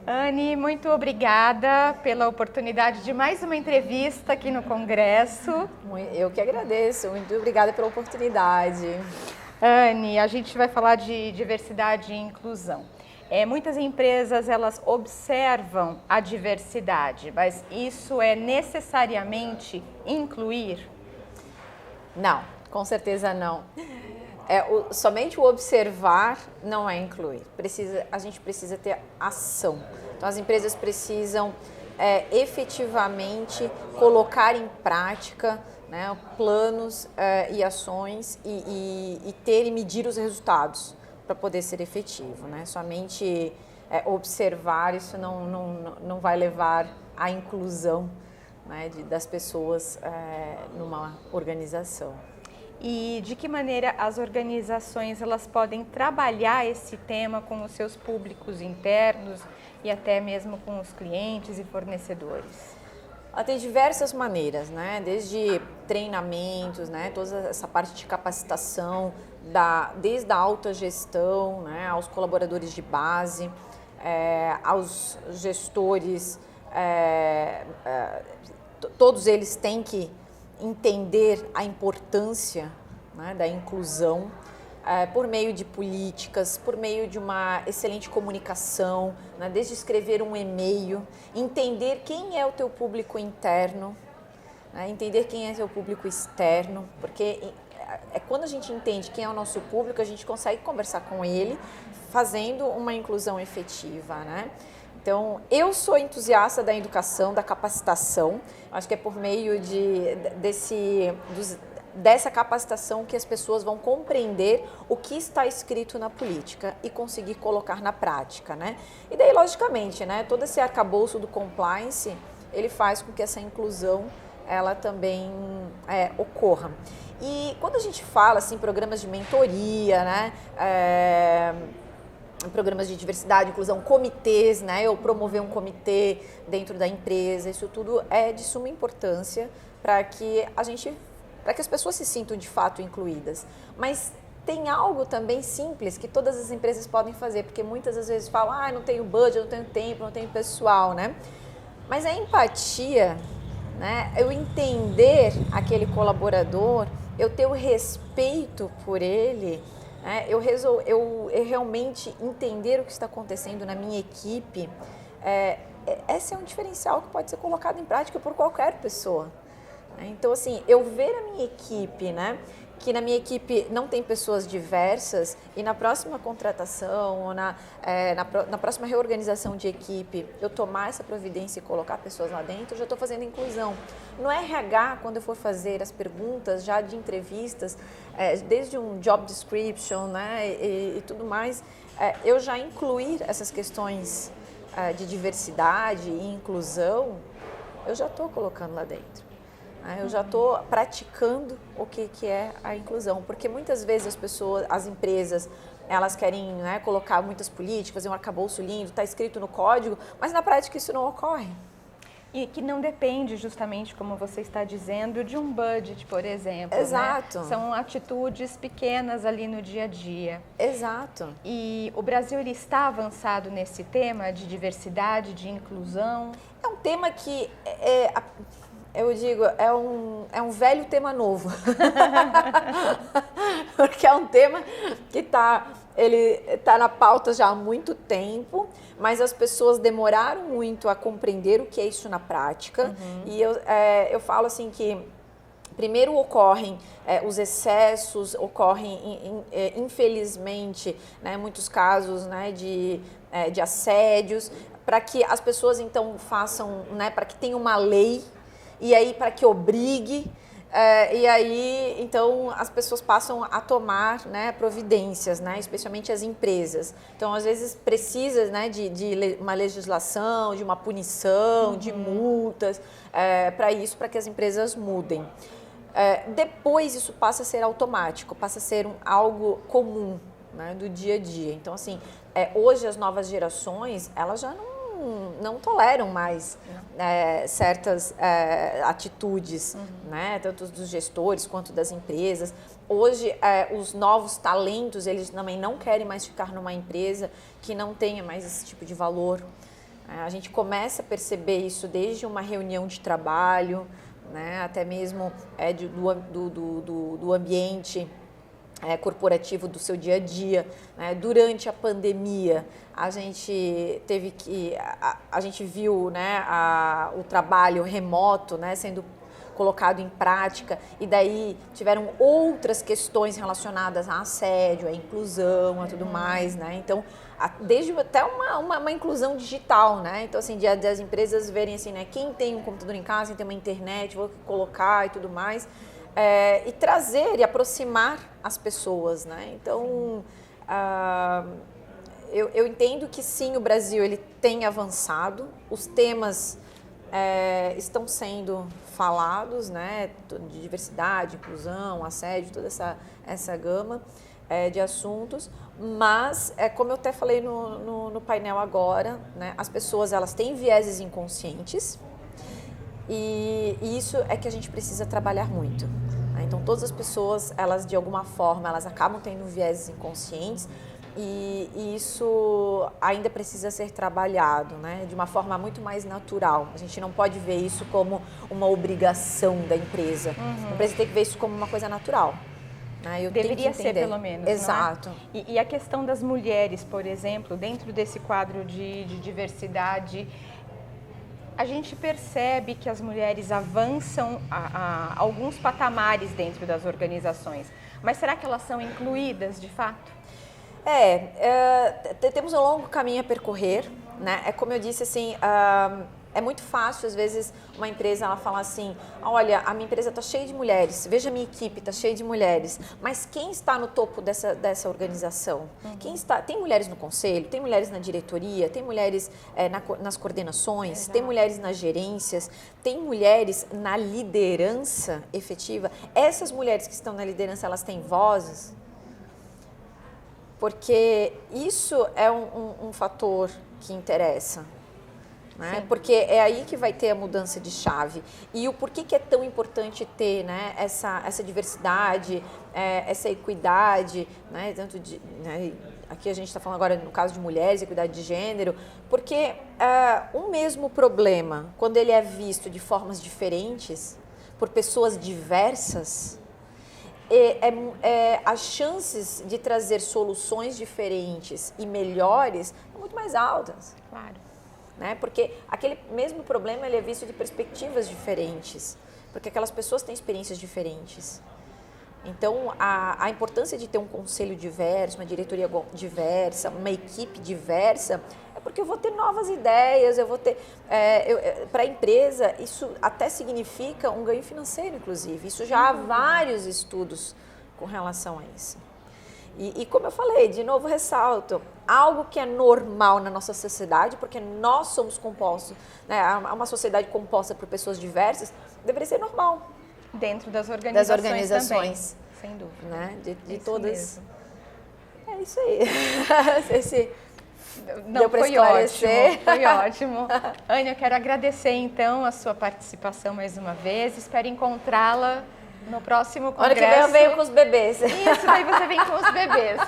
Anne, muito obrigada pela oportunidade de mais uma entrevista aqui no Congresso. Eu que agradeço, muito obrigada pela oportunidade. Anne, a gente vai falar de diversidade e inclusão. Muitas empresas, elas observam a diversidade, mas isso é necessariamente incluir? Não, com certeza não. Somente o observar não é incluir. A gente precisa ter ação. Então, as empresas precisam efetivamente colocar em prática, né, planos e ações e ter e medir os resultados para poder ser efetivo. Né? Somente observar, isso não vai levar à inclusão, né, das pessoas numa organização. E de que maneira as organizações elas podem trabalhar esse tema com os seus públicos internos e até mesmo com os clientes e fornecedores? Tem diversas maneiras, né? Desde treinamentos, né? Toda essa parte de capacitação, desde a alta gestão, né? Aos colaboradores de base, aos gestores, todos eles têm que entender a importância, né, da inclusão por meio de políticas, por meio de uma excelente comunicação, né, desde escrever um e-mail, entender quem é o teu público interno, né, entender quem é o teu público externo, porque quando a gente entende quem é o nosso público, a gente consegue conversar com ele, fazendo uma inclusão efetiva, né? Então, eu sou entusiasta da educação, da capacitação. Acho que é por meio dessa capacitação que as pessoas vão compreender o que está escrito na política e conseguir colocar na prática, né? E daí, logicamente, né, todo esse arcabouço do compliance, ele faz com que essa inclusão, ela também ocorra. E quando a gente fala, assim, programas de mentoria, né, programas de diversidade, inclusão, comitês, né? Eu promover um comitê dentro da empresa, isso tudo é de suma importância para que as pessoas se sintam de fato incluídas. Mas tem algo também simples que todas as empresas podem fazer, porque muitas das vezes falam, não tenho budget, não tenho tempo, não tenho pessoal, né? Mas a empatia, né? Eu entender aquele colaborador, eu ter o respeito por ele, eu realmente entender o que está acontecendo na minha equipe, esse é um diferencial que pode ser colocado em prática por qualquer pessoa. Então, assim, eu ver a minha equipe, né, que na minha equipe não tem pessoas diversas e na próxima contratação ou na próxima reorganização de equipe eu tomar essa providência e colocar pessoas lá dentro, eu já estou fazendo inclusão. No RH, quando eu for fazer as perguntas já de entrevistas, desde um job description, né, e tudo mais, eu já incluir essas questões de diversidade e inclusão, eu já estou colocando lá dentro. Eu já estou praticando o que é a inclusão, porque muitas vezes as empresas, elas querem, né, colocar muitas políticas, fazer um arcabouço lindo, está escrito no código, mas na prática isso não ocorre. E que não depende, justamente, como você está dizendo, de um budget, por exemplo. Exato. Né? São atitudes pequenas ali no dia a dia. Exato. E o Brasil, ele está avançado nesse tema de diversidade, de inclusão? É um tema que eu digo, é um velho tema novo. Porque é um tema que ele tá na pauta já há muito tempo, mas as pessoas demoraram muito a compreender o que é isso na prática. Uhum. E eu falo assim que primeiro ocorrem os excessos, ocorrem infelizmente, né, muitos casos, né, de assédios, para que as pessoas então façam, né, para que tenha uma lei, e aí para que obrigue, e aí então as pessoas passam a tomar, né, providências, né, especialmente as empresas. Então às vezes precisa, né, de uma legislação, de uma punição, de multas, para que as empresas mudem. Depois isso passa a ser automático, passa a ser algo comum, né, do dia a dia. Então assim, hoje as novas gerações, elas já não toleram mais certas atitudes, né, tanto dos gestores quanto das empresas. Hoje, os novos talentos, eles também não querem mais ficar numa empresa que não tenha mais esse tipo de valor. A gente começa a perceber isso desde uma reunião de trabalho, né, até mesmo do ambiente corporativo do seu dia a dia, né? Durante a pandemia, a gente viu, né, o trabalho remoto, né, sendo colocado em prática, e daí tiveram outras questões relacionadas a assédio, a inclusão, a tudo mais, né? Então, desde até uma inclusão digital, né? Então, assim, das empresas verem assim, né, quem tem um computador em casa, quem tem uma internet, vou colocar e tudo mais, e trazer e aproximar as pessoas, né? Então, eu entendo que sim, o Brasil ele tem avançado, os temas estão sendo falados, né, de diversidade, inclusão, assédio, toda essa gama de assuntos, mas, como eu até falei no painel agora, né, as pessoas elas têm vieses inconscientes e isso é que a gente precisa trabalhar muito. Né? Então, todas as pessoas, elas de alguma forma, elas acabam tendo vieses inconscientes, e isso ainda precisa ser trabalhado, né, de uma forma muito mais natural. A gente não pode ver isso como uma obrigação da empresa. A empresa tem que ver isso como uma coisa natural. Né? Deveria ser, pelo menos. Exato. Não é? E a questão das mulheres, por exemplo, dentro desse quadro de diversidade, a gente percebe que as mulheres avançam a alguns patamares dentro das organizações. Mas será que elas são incluídas, de fato? Temos um longo caminho a percorrer, né? É como eu disse, assim, é muito fácil, às vezes, uma empresa ela falar assim, olha, a minha empresa está cheia de mulheres, veja a minha equipe, está cheia de mulheres, mas quem está no topo dessa organização? Tem mulheres no conselho, tem mulheres na diretoria, tem mulheres nas coordenações, tem mulheres nas gerências, tem mulheres na liderança efetiva. Essas mulheres que estão na liderança, elas têm vozes? Porque isso é um fator que interessa, né? Porque é aí que vai ter a mudança de chave. E o porquê que é tão importante ter, né, essa diversidade, essa equidade, né, né, aqui a gente está falando agora no caso de mulheres, equidade de gênero, porque um mesmo problema, quando ele é visto de formas diferentes, por pessoas diversas, as chances de trazer soluções diferentes e melhores são muito mais altas. Claro. Né? Porque aquele mesmo problema ele é visto de perspectivas diferentes, porque aquelas pessoas têm experiências diferentes. Então, a importância de ter um conselho diverso, uma diretoria diversa, uma equipe diversa, é porque eu vou ter novas ideias, eu vou ter... para a empresa, isso até significa um ganho financeiro, inclusive. Isso já há vários estudos com relação a isso. E como eu falei, de novo ressalto, algo que é normal na nossa sociedade, porque nós somos compostos, né, uma sociedade composta por pessoas diversas, deveria ser normal. Dentro das organizações também, sem dúvida. Né? De todas. Mesmo. É isso aí. Não, foi ótimo, foi ótimo. Ânia, eu quero agradecer então a sua participação mais uma vez. Espero encontrá-la no próximo congresso. Ano que vem eu venho com os bebês. Isso, daí você vem com os bebês.